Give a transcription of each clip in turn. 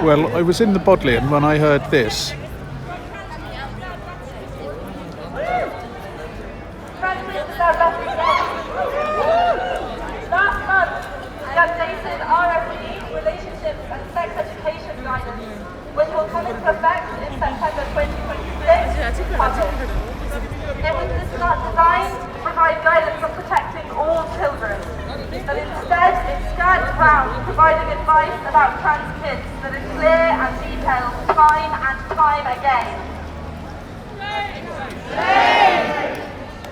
Well, I was in the Bodleian when I heard this. Last month, I updated RFE, Relationships and Sex Education Guidance, which will come into effect in September 2026. It was designed to provide guidance on protecting all children, but instead it skirts around providing advice about trans kids that is clear and detailed time and time again.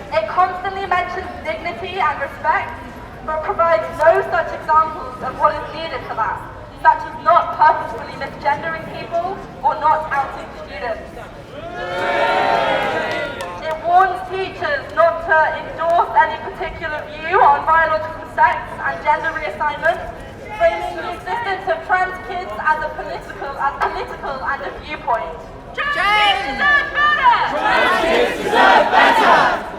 It constantly mentions dignity and respect, but provides no such examples of what is needed for that, such as not purposefully misgendering people or not outing students. It warns teachers not to endorse any particular view on biological sex and gender reassignment, framing the existence of trans kids as political and a viewpoint. Trans kids deserve better! Trans kids deserve better!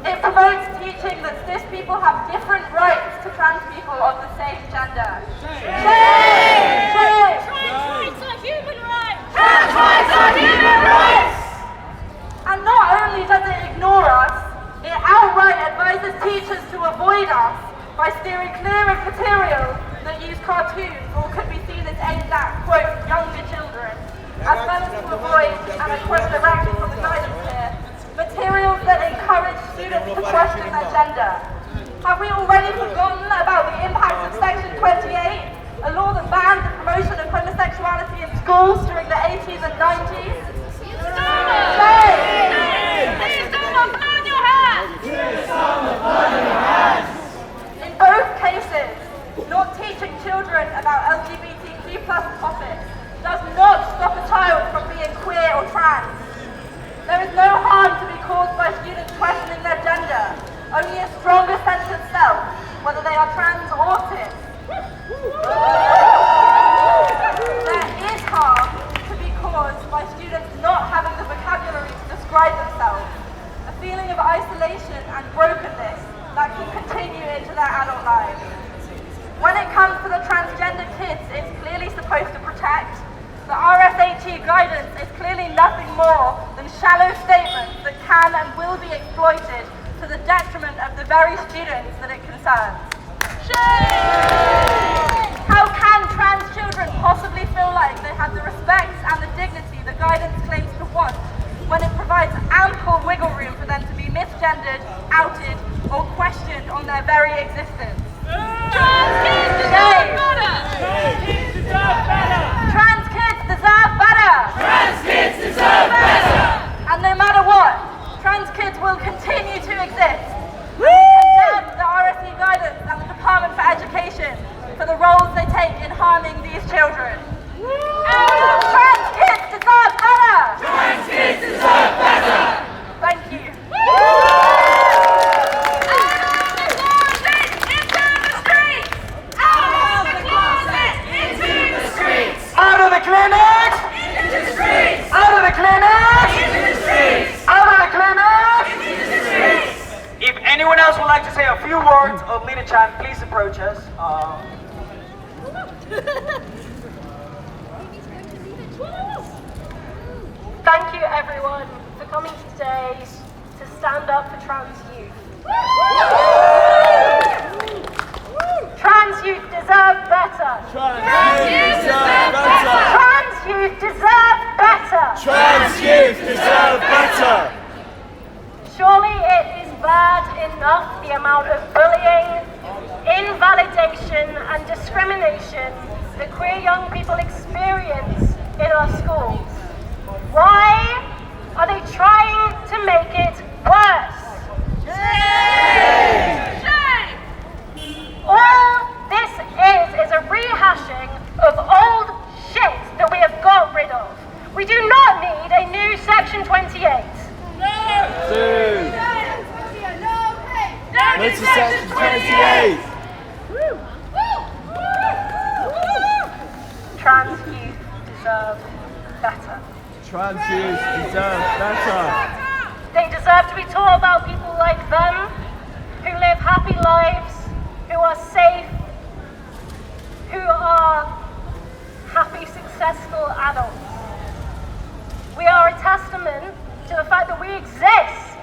It promotes teaching that cis people have different rights to trans people of the same gender. Shame! Shame! Trans rights are human rights! Trans rights are human rights! And not only does it ignore us, it outright advises teachers to avoid us by steering clear of material that use cartoons or could be seen as aimed at, quote, younger children, as well as to avoid, and I quote directly from the guidance here, materials that encourage students to question their gender. Have we already forgotten about the impact of Section 28, a law that banned the promotion of homosexuality in schools during the 80s and 90s? Please do not burn your hands! In both cases, not teaching children about LGBTQ+ topics does not stop a child from being queer or trans. There is no harm to be caused by students questioning their gender, only a stronger sense of self, whether they are trans or cis. There is harm to be caused by students not having the vocabulary to describe themselves, a feeling of isolation and brokenness that can continue into their adult lives. When it comes to the transgender kids it's clearly supposed to protect, the RSHE guidance is clearly nothing more than shallow statements that can and will be exploited to the detriment of the very students that it concerns. Shame! How can trans children possibly feel like they have the respect and the dignity the guidance claims to want when it provides ample wiggle room for them to be misgendered, outed, or questioned on their very existence? Trans kids deserve better! Trans kids deserve better! Trans kids deserve better! Trans kids deserve better! And no matter what, trans kids will continue to exist. We condemn the RSE guidance and the Department for Education for the roles they take in harming these children. Trans kids deserve better! Trans kids deserve better! Thank you. If anyone else would like to say a few words of Leader Chan, please approach us. Thank you everyone for coming today to stand up for trans youth. Trans youth deserve better. Trans youth deserve better. Trans youth deserve discrimination that queer young people experience in our schools? Why are they trying to make it worse? Shame! Shame! All this is a rehashing of old shit that we have got rid of. We do not need a new Section 28. No to Section 28! Trans youth deserve better. Trans youth deserve better. They deserve to be taught about people like them, who live happy lives, who are safe, who are happy, successful adults. We are a testament to the fact that we exist.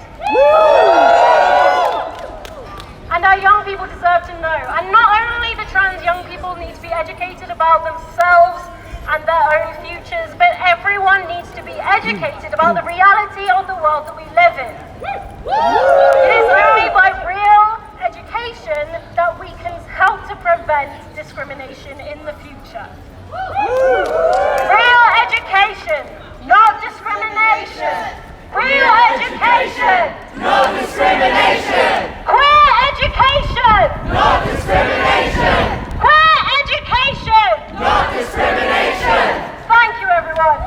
And our young people deserve to know. And not only the trans young people need to be educated about themselves and their own futures, but everyone needs to be educated about the reality of the world that we live in. It is only by real education that we can help to prevent discrimination in the future. Real education, not discrimination. Real education, No discrimination! queer education, No discrimination! queer education. No discrimination! Thank you, everyone.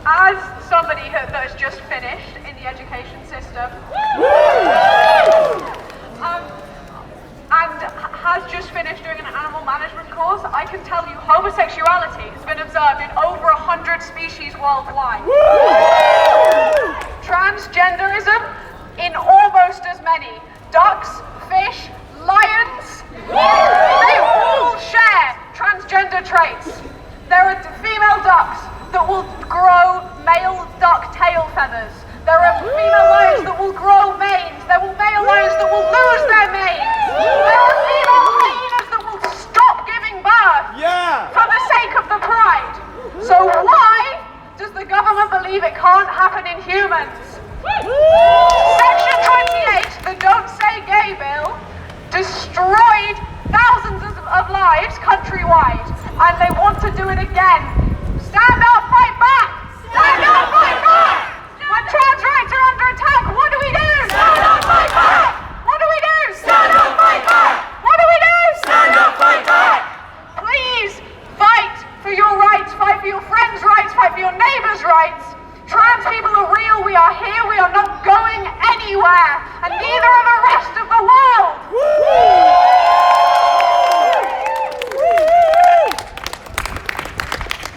As somebody that has just finished in the education system, and has just finished doing an animal management course, I can tell you homosexuality has been observed in over 100 species worldwide. Transgenderism in almost as many. Ducks, fish, lions, they all share transgender traits. There are female ducks that will grow male duck tail feathers. There are female lions that will grow manes. There will male lions that will lose their manes. There are female hyenas that will stop giving birth for the sake of the pride. So why does the government believe it can't happen in humans? Section 28, the Don't Say Gay bill, destroyed thousands of lives countrywide, and they want to do it again. Stand up, fight back! Stand up, fight back! When trans rights are under attack, what do we do? Stand up, fight back! What do we do? Stand up, fight back! What do we do? Stand up, fight back! Please fight for your rights, fight for your friends' rights, fight for your neighbours' rights. Trans people are real, we are here, we are not going anywhere, and neither are the rest of the world.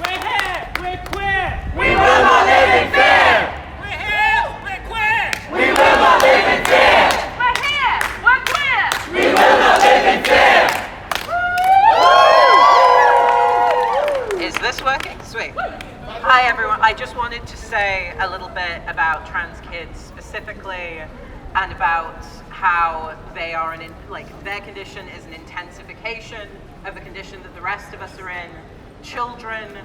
We're here, we're queer. We will not live in fear! We're here, we're queer. We will not live in fear! We're here, we're queer. We will not live in fear! Is this working? Sweet. Hi everyone. I just wanted to say a little bit about trans kids specifically, and about how they are their condition is an intensification of the condition that the rest of us are in. Children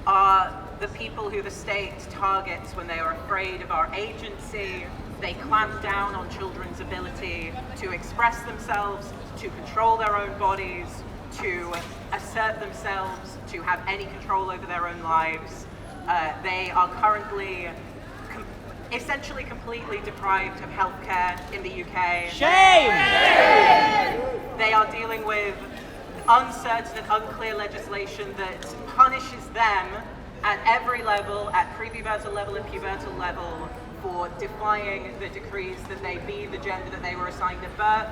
are the people who the state targets when they are afraid of our agency. They clamp down on children's ability to express themselves, to control their own bodies, to assert themselves, to have any control over their own lives. They are currently essentially completely deprived of healthcare in the UK. Shame! They are dealing with uncertain and unclear legislation that punishes them at every level, at prepubertal level and pubertal level, for defying the decrees that they be the gender that they were assigned at birth.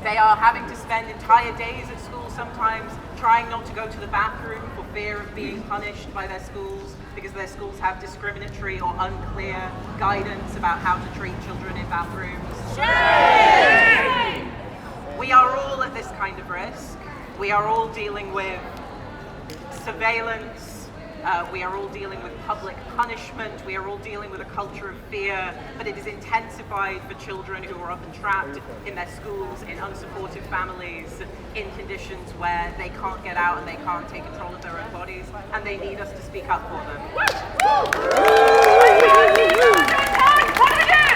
They are having to spend entire days at school sometimes, trying not to go to the bathroom for fear of being punished by their schools, because their schools have discriminatory or unclear guidance about how to treat children in bathrooms. We are all at this kind of risk. We are all dealing with surveillance, We are all dealing with public punishment. We are all dealing with a culture of fear, but it is intensified for children who are often trapped in their schools, in unsupportive families, in conditions where they can't get out and they can't take control of their own bodies, and they need us to speak up for them.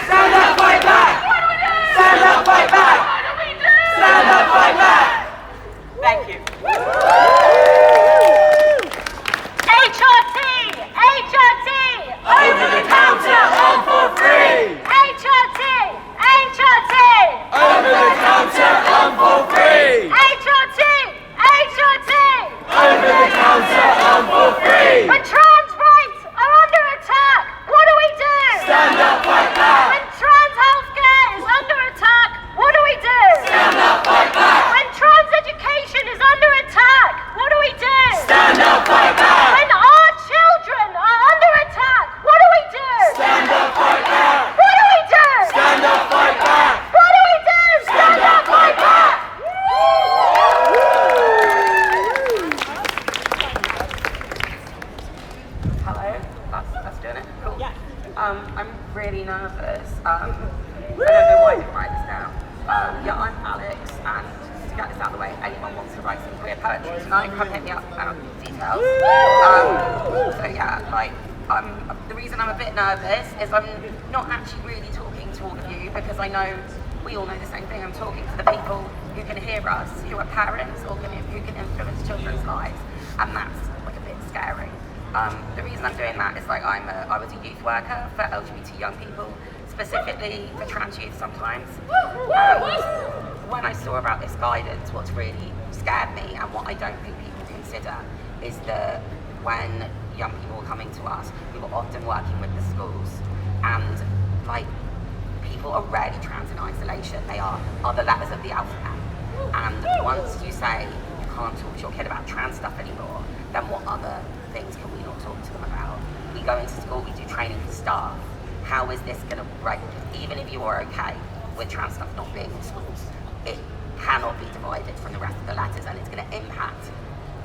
Stand up, fight back! Stand up, fight back! Stand up, fight back! Thank you. HRT! HRT! Over the counter and for free! HRT! HRT! Over the counter and for free! HRT! HRT! Over the counter and for free! When trans rights are under attack, what do we do? Stand up, fight back! When trans healthcare is under attack, what do we do? Stand up, fight back! When trans education is under attack, what do we do? Stand up, fight back! When our children are under attack, what do we do? Stand up, fight back! What do we do? Stand up, fight back! What do we do? Stand up, fight back! Hello, that's doing it. Cool. I'm really nervous. I don't know why I didn't write this down. Yeah, I'm Alex, and just to get this out of the way, anyone wants to write some queer poetry tonight, come hit me up about details. So yeah, the reason I'm a bit nervous is I'm not actually really talking to all of you, because I know we all know the same thing. I'm talking to the people who can hear us, who are parents, or who can influence children's lives, and that's like a bit scary. The reason I'm doing that is I was a youth worker for LGBT young people, specifically for trans youth sometimes. And when I saw about this guidance, what's really scared me, and what I don't think people consider, is that when young people are coming to us, we were often working with the schools, and people are rarely trans in isolation. They are other letters of the alphabet. And once you say you can't talk to your kid about trans stuff anymore, then what other things can we not talk to them about? We go into school, we do training for staff. How is this going to break? Even if you are okay with trans stuff not being in schools, it cannot be divided from the rest of the letters, and it's going to impact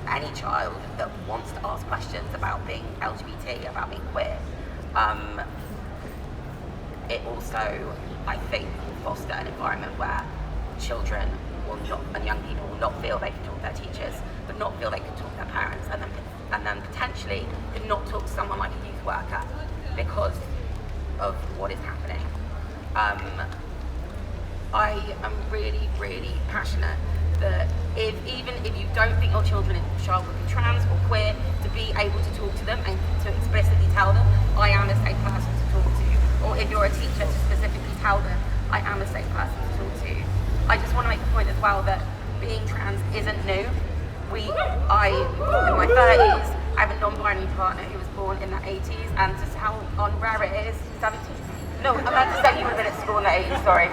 any child that wants to ask questions about being LGBT, about being queer. It also, I think, will foster an environment where children will not, and young people will not feel they can talk to their teachers, but not feel they can talk to their parents, and then potentially could not talk to someone like a youth worker because of what is happening. I am really, really passionate that even if you don't think your child will be trans or queer, to be able to talk to them and to explicitly tell them, I am a safe person to talk to. Or if you're a teacher, to specifically tell them, I am a safe person to talk to. I just want to make the point as well that being trans isn't new. In my 30s, I have a non-binary partner who was born in the 80s, and just how rare it is, 70s? No, I'm about to say you would have been at school in the 80s, sorry.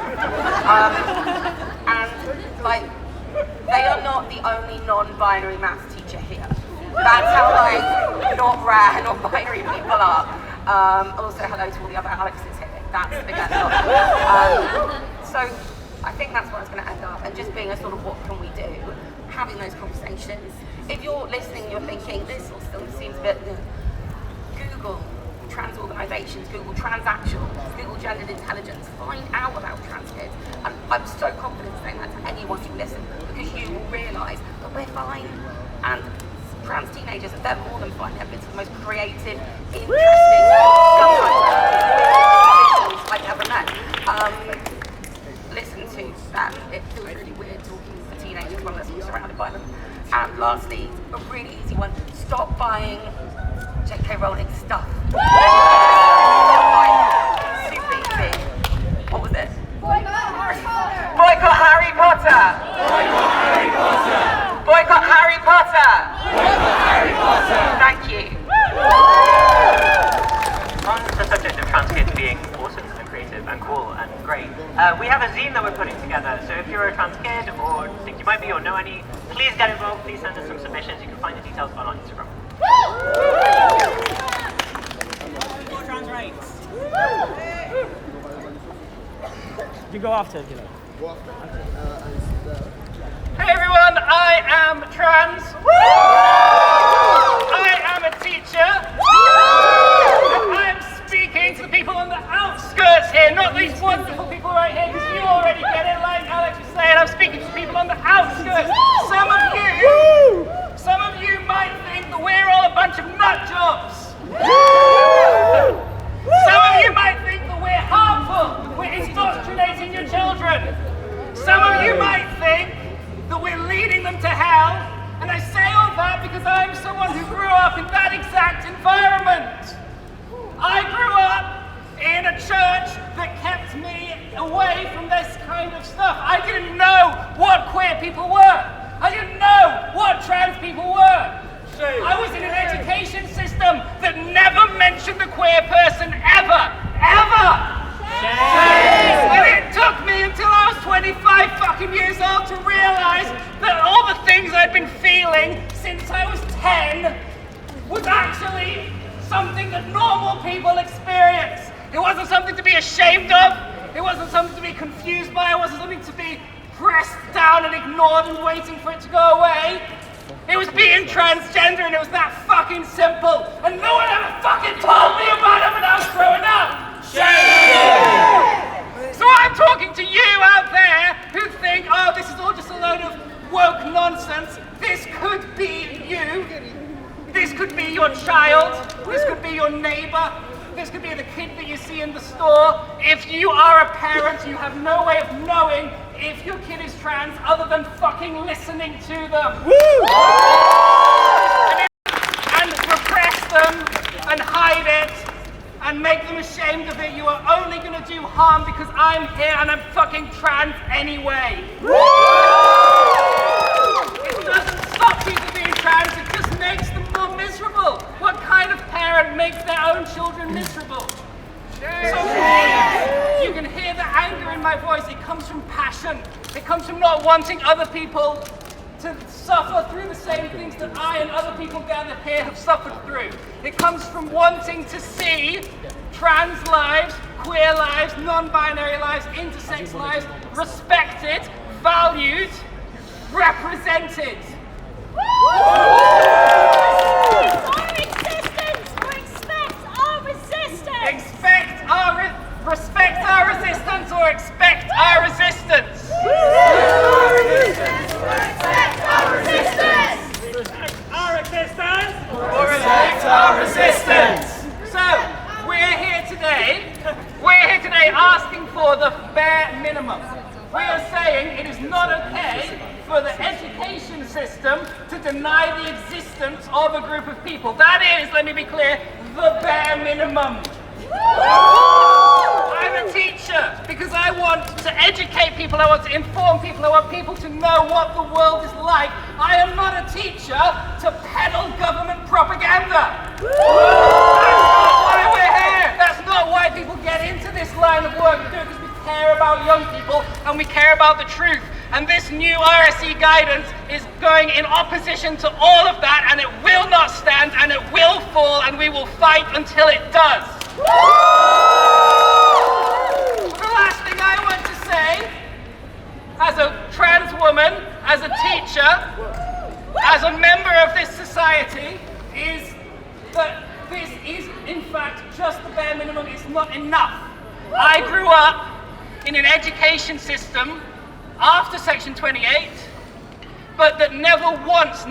They are not the only non-binary maths teacher here. That's how not rare non-binary people are. Also, hello to all the other Alexes here. That's again not. So I think that's where it's going to end up, and just being a sort of what can we do, having those conversations. If you're listening, you're thinking this still seems a bit. Google trans organisations, Google transactional, Google gendered intelligence, find out about trans kids. And I'm so confident saying that to anyone who listens, because you will realise that we're fine. And trans teenagers, they're more than fine. They've been some of the most creative, interesting, sometimes I've ever met. Listen to them. It feels really weird talking to teenagers when they're surrounded by them. And lastly, a really easy one, stop buying J.K. Rowling stuff. Super easy. What was it? Boycott Harry Potter! Boycott Harry Potter! Boycott Harry Potter! Boycott Harry Potter! Thank you. On the subject of trans kids being awesome and creative and cool and great, we have a zine that we're putting together. So if you're a trans kid or think you might be or know any, please get involved. Please send us some submissions. You can find the details on our Instagram. For trans rights. You go after, you know. Hey everyone, I am trans. I am a teacher. protesters. Some of you might think that we're all a bunch of nut jobs. Some of you might think that we're harmful. We're indoctrinating your children. Some of you might think that we're leading them to hell. And I say all that because I'm someone who grew up in that exact environment. I grew up in a church that kept me away from this kind of stuff. I didn't know what queer people were. I didn't know what trans people were. I was in an education system that never mentioned a queer person ever. And it took me until I was 25 fucking years old to realize that all the things I'd been feeling since I was 10 was actually something that normal people experience. It wasn't something to be ashamed of. It wasn't something to be confused by. It wasn't something to be pressed down and ignored and waiting for it to go away. It was being transgender, and it was that fucking simple. And no one ever fucking told me about it when I was growing up. So I'm talking to you out there who think, oh, this is all just a load of woke nonsense. This could be you. This could be your child. This could be your neighbor. This could be the kid that you see in the store. If you are a parent, you have no way of knowing if your kid is trans other than fucking listening to them. And repress them and hide it and make them ashamed of it. You are only going to do harm because I'm here and I'm fucking trans anyway. It doesn't stop you from being trans, it just makes them more miserable. What kind of parent makes their own children miserable? So you can hear the anger in my voice. It comes from passion. It comes from not wanting other people to suffer through the same things that I and other people gathered here have suffered through. It comes from wanting to see trans lives, queer lives, non-binary lives, intersex lives respected, valued, represented. Respect our resistance or expect our resistance. Our resistance or expect our resistance. Respect our existence or respect our resistance. So we're here today asking for the bare minimum. We are saying it is not okay for the education system to deny the existence of a group of people. That is, let me be clear, the bare minimum. I'm a teacher because I want to educate people, I want to inform people, I want people to know what the world is like. I am not a teacher to peddle government propaganda. That's not why we're here. That's not why people get into this line of work. We do it because we care about young people and we care about the truth. And this new RSE guidance is going in opposition to all of that, and it will not stand, and it will fall, and we will fight until it does. The last thing I want to say, as a trans woman, as a teacher, as a member of this society, is that this is, in fact, just the bare minimum. It's not enough. I grew up in an education system after Section 28, but that never once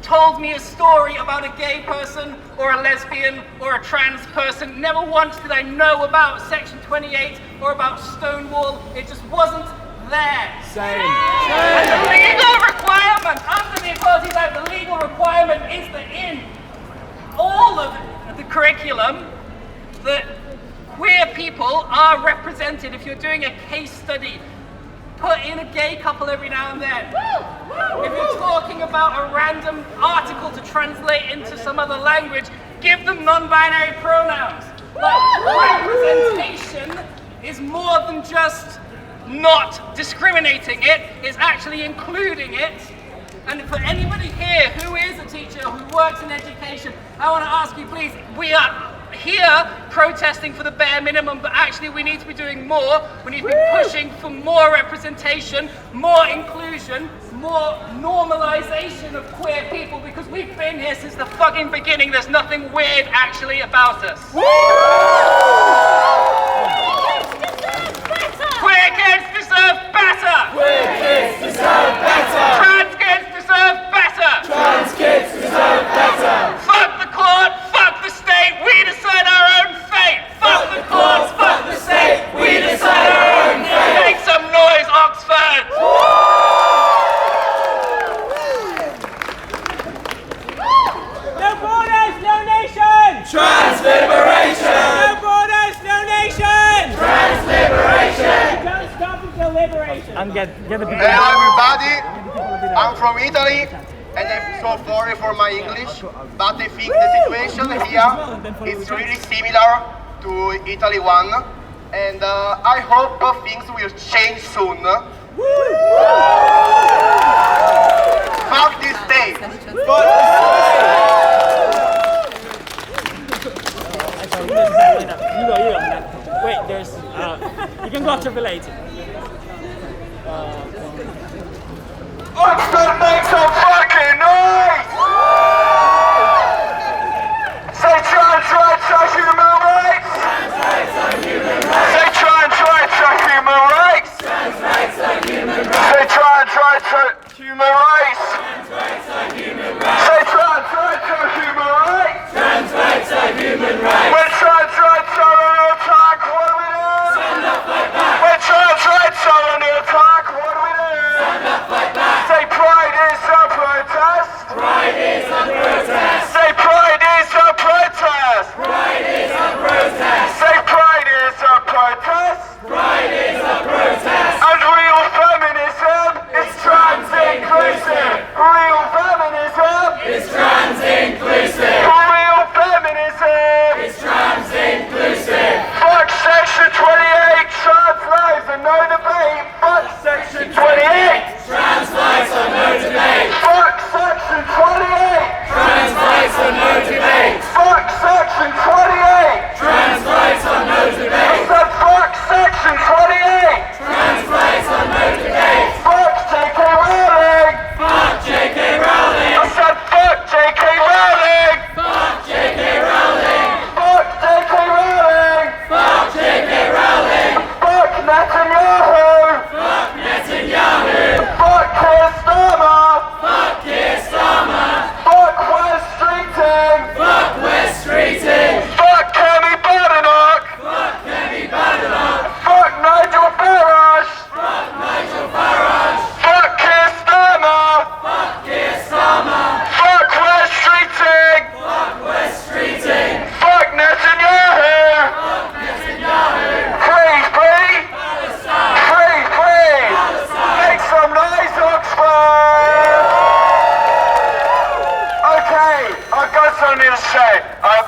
told me a story about a gay person or a lesbian or a trans person. Never once did I know about Section 28 or about Stonewall. It just wasn't there. Same. And the legal requirement, under the Equality Act, the legal requirement is that in all of the curriculum that queer people are represented. If you're doing a case study, put in a gay couple every now and then. If you're talking about a random article to translate into some other language, give them non-binary pronouns. Like, representation is more than just not discriminating it, it's actually including it. And for anybody here who is a teacher, who works in education, I want to ask you, please, we are here protesting for the bare minimum, but actually we need to be doing more. We need to be pushing for more representation, more inclusion, more normalization of queer people, because we've been here since the fucking beginning. There's nothing weird actually about us. Queer kids deserve better. Queer kids deserve better! Hello everybody, I'm from Italy and I'm so sorry for my English, but I think the situation here is really similar to Italy one, and I hope things will change soon. Fuck this state! Wait, there's you can go after the lady. Oxford, make some fucking noise! Say trans rights are human rights! Say trans rights are human rights! Say trans rights are human rights! Say trans rights are human rights! When trans rights are under attack, what do we do? When trans rights are under attack, what do we do? Say pride is a protest! Pride is a protest! Say pride is a protest! Pride is a protest! Say pride is a protest! Pride is a protest! And real feminism is trans inclusive! Real feminism is trans inclusive! Real feminism is trans inclusive! Fuck section 28, trans lives and no debate! Fuck section 28! Trans lives are no debate! Fuck section 28! Trans lives are no debate! Fuck section 28! Trans lives are no debate! I said fuck section 28! Trans lives are no debate! Fuck J.K. Rowling! Fuck J.K. Rowling! I said fuck J.K. Rowling! Fuck J.K. Rowling! Fuck J.K. Rowling! Fuck J.K. Rowling! Fuck Netanyahu! Fuck Netanyahu! Fuck Keir Starmer! Fuck Keir Starmer! Fuck West Streeting! Fuck West Streeting! Fuck Kemi Badenoch! Fuck Kemi Badenoch! Fuck Nigel Farage! Fuck Nigel Farage! Fuck Keir Starmer! Fuck Keir Starmer! Fuck West Streeting! Fuck West Streeting! Fuck Netanyahu! Fuck Netanyahu! Free, free! Palestine! Free, free! Palestine! Make some noise, Oxford! Okay, I've got something to say.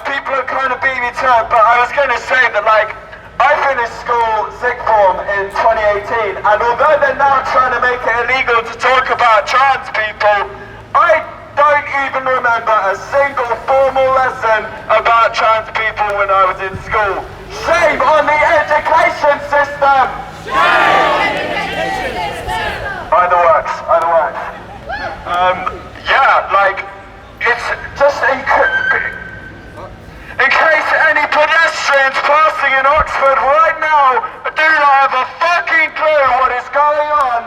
People are kind of beating me to it, but I was going to say that, like, I finished school sixth form in 2018, and although they're now trying to make it illegal to talk about trans people, I don't even remember a single formal lesson about trans people when I was in school. Shame on the education system! Either works, either works. Yeah, like, it's just in case any pedestrians passing in Oxford right now do not have a fucking clue what is going on.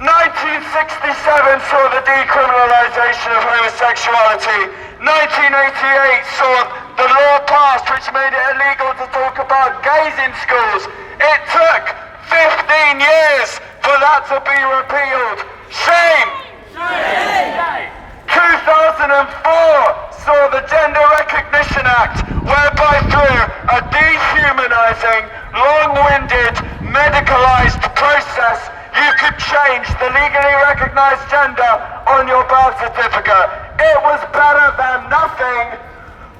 1967 saw the decriminalisation of homosexuality. 1988 saw the law passed which made it illegal to talk about gays in schools. It took 15 years for that to be repealed. Shame! Shame! 2004 saw the Gender Recognition Act, whereby through a dehumanizing, long-winded, medicalized process, you could change the legally recognized gender on your birth certificate. It was better than nothing,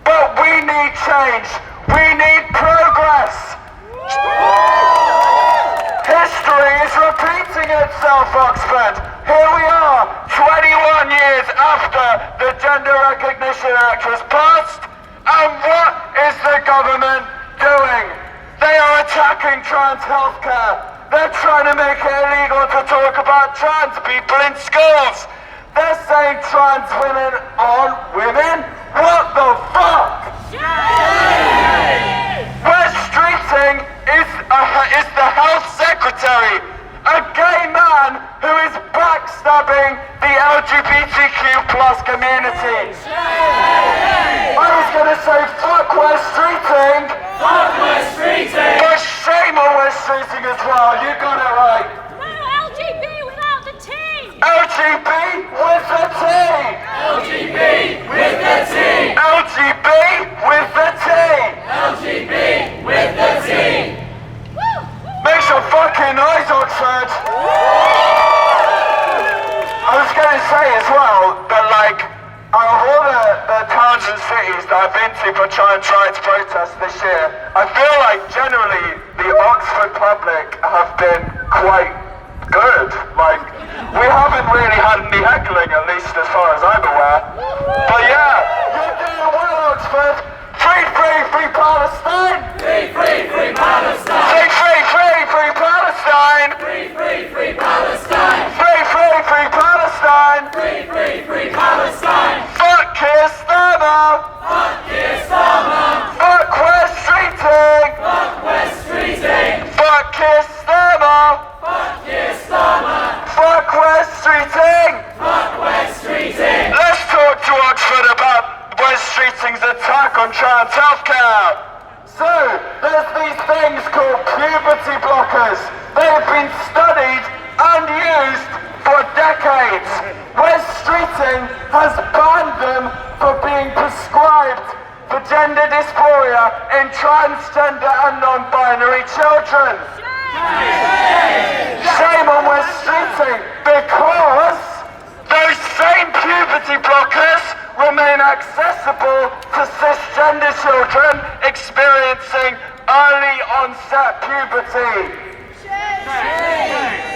but we need change. We need progress. History is repeating itself, Oxford. Here we are, 21 years after the Gender Recognition Act was passed, and what is the government doing? They are attacking trans healthcare. They're trying to make it illegal to talk about trans people in schools. They're saying trans women aren't women? What the fuck? West Streeting is the health secretary, a gay man who is backstabbing the LGBTQ plus community. I was going to say fuck West Streeting. Fuck West Streeting. But shame on West Streeting as well. You got it right. No, LGB without the T. LGB with the T. LGB with the T. LGB with the T. LGB with the T. Make some fucking noise, Oxford. say as well that, like, out of all the towns and cities that I've been to for trans rights protests this year, I feel like generally the Oxford public have been quite good. Like, we haven't really had any heckling, at least as far as I'm aware. But yeah, you're doing well, Oxford. Free, free, free Palestine! Free, free, free Palestine! Free, free, free, free Palestine! Free, free, free Palestine! Free, free, free Palestine! Free, free, free Palestine! Fuck Keir Starmer! Fuck Keir Starmer! Fuck West Streeting! Fuck West Streeting! Fuck Keir Starmer! Fuck Keir Starmer! Fuck West Streeting! Fuck West Streeting! Let's talk to Oxford about West Streeting's attack on trans healthcare. So, there's these things called puberty blockers. They've been studied and used for decades. West Streeting has banned them for being prescribed for gender dysphoria in transgender and non-binary children. Shame on West Streeting, because those same puberty blockers remain accessible to cisgender children experiencing early onset puberty.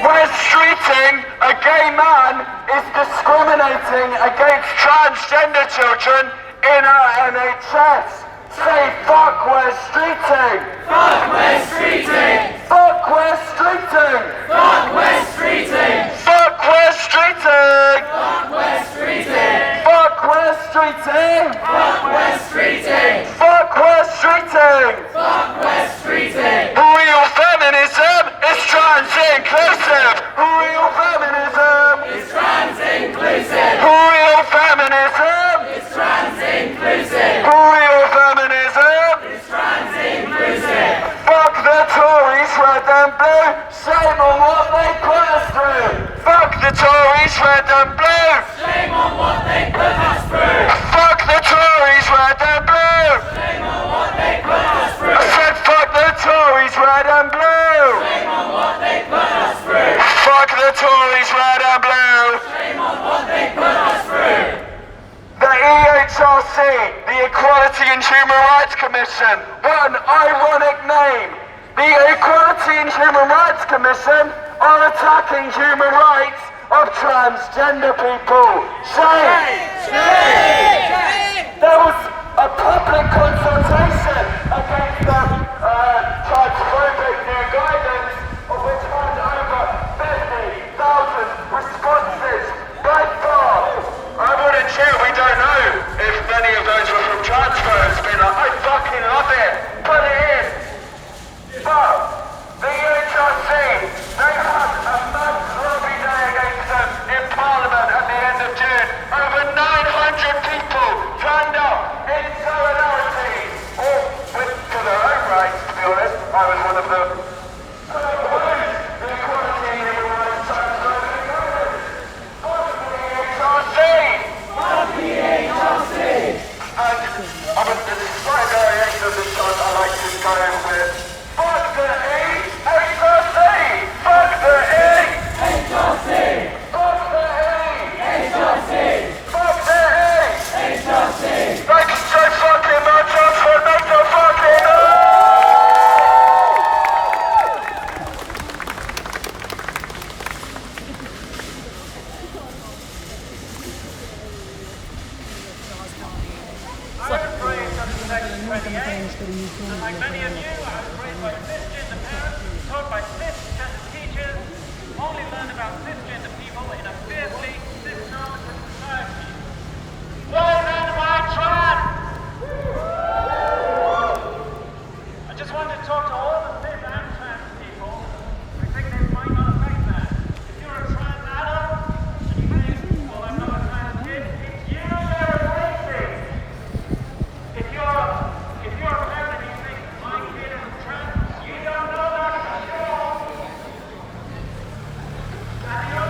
West Streeting, a gay man, is discriminating against transgender children in our NHS. Say fuck West Streeting! Fuck West Streeting! Fuck West Streeting! Fuck West Streeting! Fuck West Streeting! Fuck West Streeting! Fuck West Streeting! Fuck West Streeting! Fuck West Streeting! Fuck West Streeting! Real feminism is trans inclusive! Real feminism is trans inclusive! Real feminism is trans inclusive! Real feminism is trans inclusive! Fuck the Tories, red and blue! Shame on what they put us through! Fuck the Tories, red and blue! Shame on what they put us through! Fuck the Tories, red and blue! Shame on what they put us through! I said fuck the Tories, red and blue! Shame on what they put us through! Fuck the Tories, red and blue! Shame on what they put us through! The EHRC, the Equality and Human Rights Commission, what an ironic name! The Equality and Human Rights Commission are attacking human rights of transgender people. Shame! Shame! There was a public consultation against the transphobic new guidance, of which had over 50,000 responses. By far, I wouldn't cheer, we don't know if many of those were from transphobes being like, I fucking love it, put it in. But the HRC, they had a mass lobby day against them in Parliament at the end of June. Over 900 people turned up in solidarity, or to their own rights, to be honest. I was one of them. The Equality and Human Rights transphobic guidance. Fuck the HRC! Fuck the HRC! And I'm a slight variation of this song I like to go with. Fuck the HRC! Fuck the HRC! Fuck the HRC! Fuck the HRC! Thank you so fucking much, Oxford. Make the fucking And like many of you, I was raised by cisgender parents, taught by cisgender teachers, only learned about cisgender people in a fiercely cis-normative society. Well done, my trans! I just wanted to talk to all the cis and trans people. I think this might not affect that. If you're a trans adult, and you think, well, I'm not a trans kid, it's you that are racist. If you're a parent and you think my kid is trans, you don't know that for sure. And the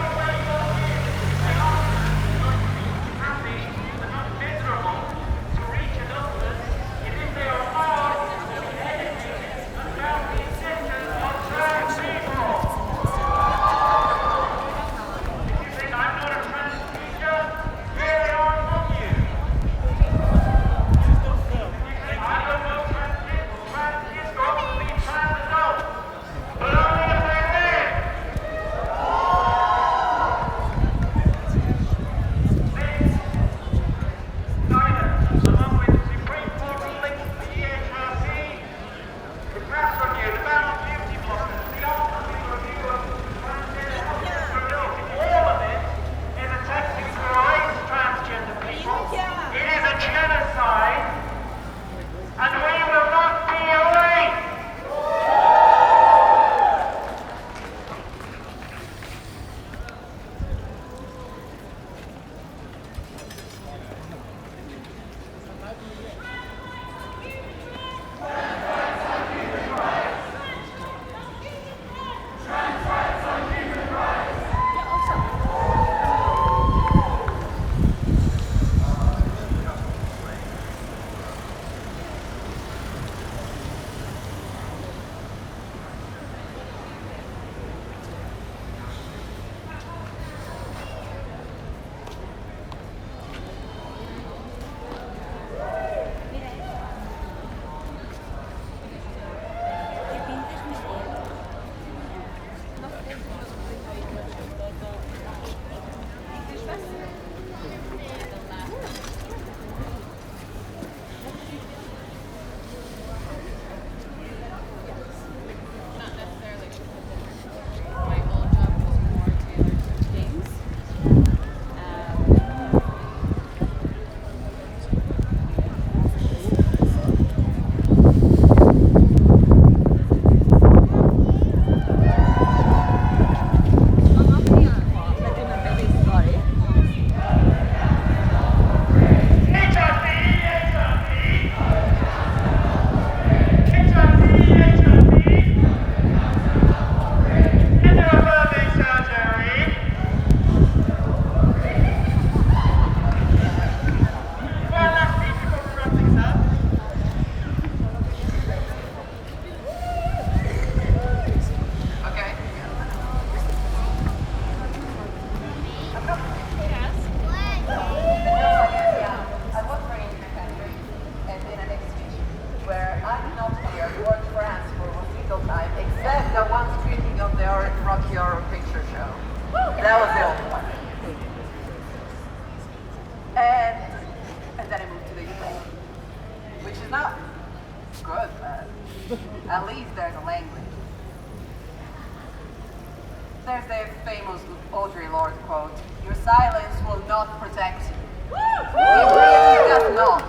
silence will not protect you. It really does not.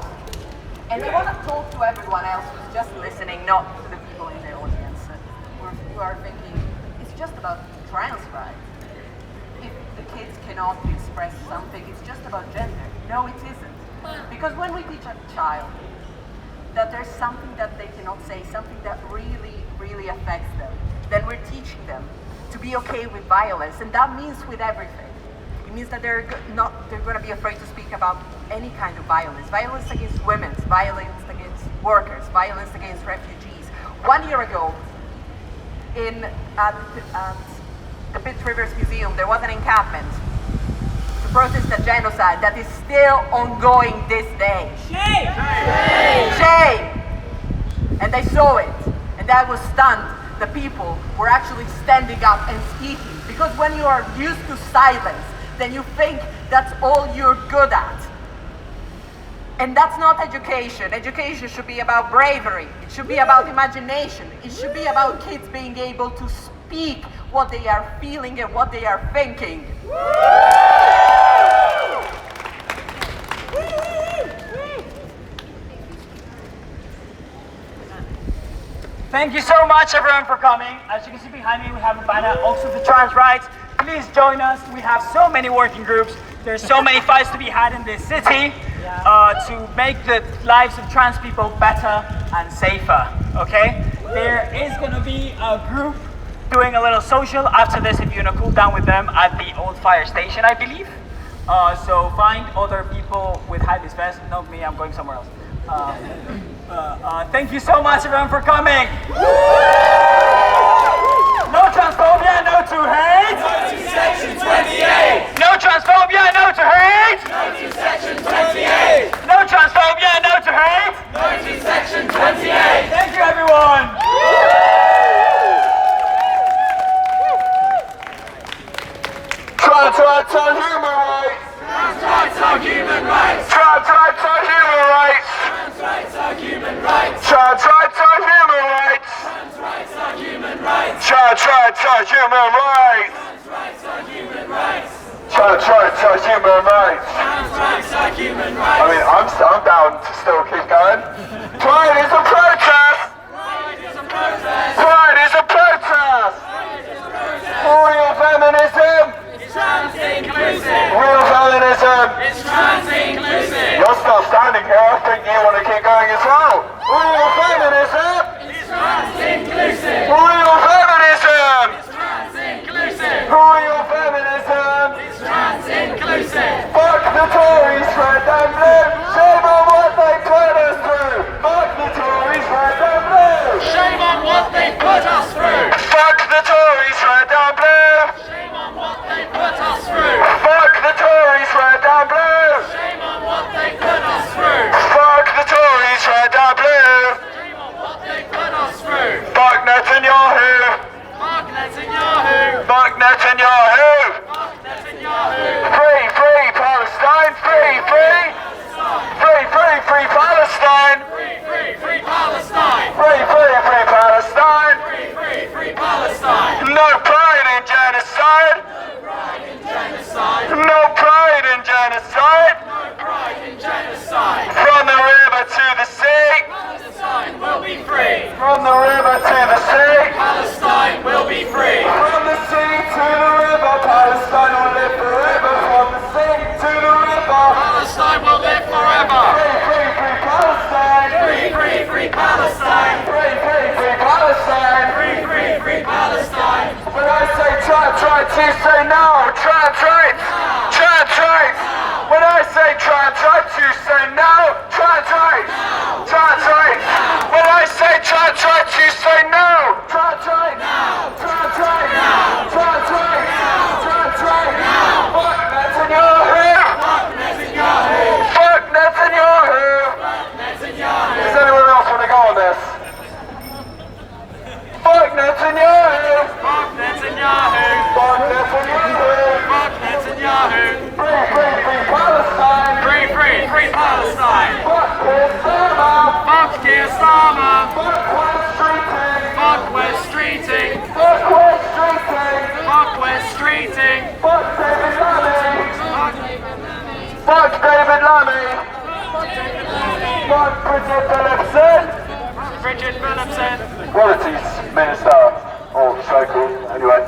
And I want to talk to everyone else who's just listening, not to the people in the audience who are thinking, it's just about trans rights. If the kids cannot express something, it's just about gender. No, it isn't. Because when we teach a child that there's something that they cannot say, something that really, really affects them, then we're teaching them to be okay with violence, and that means with everything. It means that they're going to be afraid to speak about any kind of violence. Violence against women, violence against workers, violence against refugees. 1 year ago, at the Pitt Rivers Museum, there was an encampment to protest a genocide that is still ongoing this day. Shame! Shame! And they saw it, and I was stunned. The people were actually standing up and speaking, because when you are used to silence, then you think that's all you're good at. And that's not education. Education should be about bravery. It should be about imagination. It should be about kids being able to speak what they are feeling and what they are thinking. Thank you so much, everyone, for coming. As you can see behind me, we have a banner also for trans rights. Please join us. We have so many working groups. There's so many fights to be had in this city to make the lives of trans people better and safer, okay? There is going to be a group doing a little social after this if you want to cool down with them at the old fire station, I believe. So find other people with high-vis vests. Not me, I'm going somewhere else. Thank you so much, everyone, for coming. No transphobia, no to hate. No to Section 28. No transphobia, no to hate. No to Section 28. No transphobia, no to hate. No to Section 28. Thank you, everyone. Trans rights are human rights. Trans rights are human rights. Trans rights are human rights. Trans rights are human rights. Trans rights are human rights. Trans rights are human rights. Trans rights are human rights. Trans rights are human rights. Trans rights are human rights. Trans rights are human I rights. mean, I'm down to still keep going. Pride is a protest. Pride is a protest. Pride is a protest. Pride is a protest. Real feminism. It's trans inclusive. Real feminism. It's trans inclusive. You're still standing here. I think you want to keep going as well. Real feminism. It's trans inclusive. Real feminism. It's trans inclusive. Real feminism. It's trans inclusive. Fuck the Tories, red and blue. Shame on what they put us through. Fuck the Tories, red and blue. Shame on what they put us through. Fuck the Tories, red and blue. Shame on what they put us through. Fuck the Tories, red and blue. Shame on what they put us through. Fuck the Tories, red and blue. Shame on what they put us through. Fuck Netanyahu. Fuck Netanyahu. Fuck Netanyahu. Fuck Netanyahu. Free, free Palestine. Free, free. Free, free, free Palestine. Free, free, free Palestine. Free, free, free Palestine. Free, free, free Palestine. No pride in genocide. No pride in genocide. No pride in genocide. No pride in genocide. From the river to the sea. Palestine will be free. From the river to the sea. Palestine will be free. From the sea to the river. Palestine will live forever. From the sea to the river. Palestine will live forever. Free, free, free Palestine. Free, free, free Palestine. Free, free, free Palestine. Free, free, free Palestine. When I say trans rights, you say no. Trans rights. Trans rights. When I say trans rights, you say no. Trans rights. Trans rights. When I say trans rights, you Fuck David Lammy. Fuck Bridget Phillipson. Bridget Phillipson. Qualities Minister, or so called, anyway.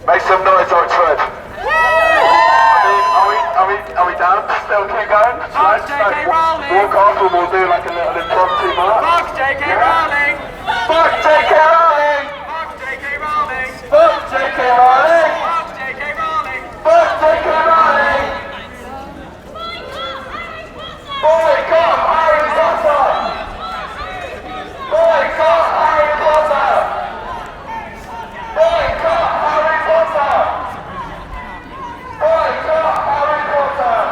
Make some noise, Oxford. Are we down? Still keep going? Fuck J.K. Rowling. Walk off and we'll do like a little impromptu march. Fuck J.K. Rowling. Fuck J.K. Rowling. Fuck J.K. Rowling. Fuck J.K. Rowling. Fuck J.K. Rowling. Fuck J.K. Rowling. Boycott Harry Potter. Boycott Harry Potter. Boycott Harry Potter. Boycott Harry Potter.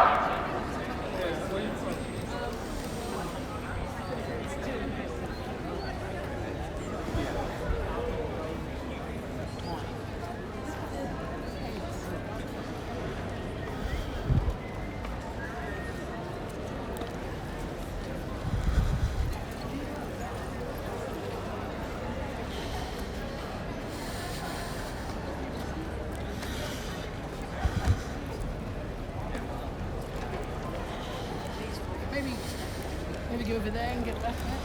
Maybe go over there and get back there.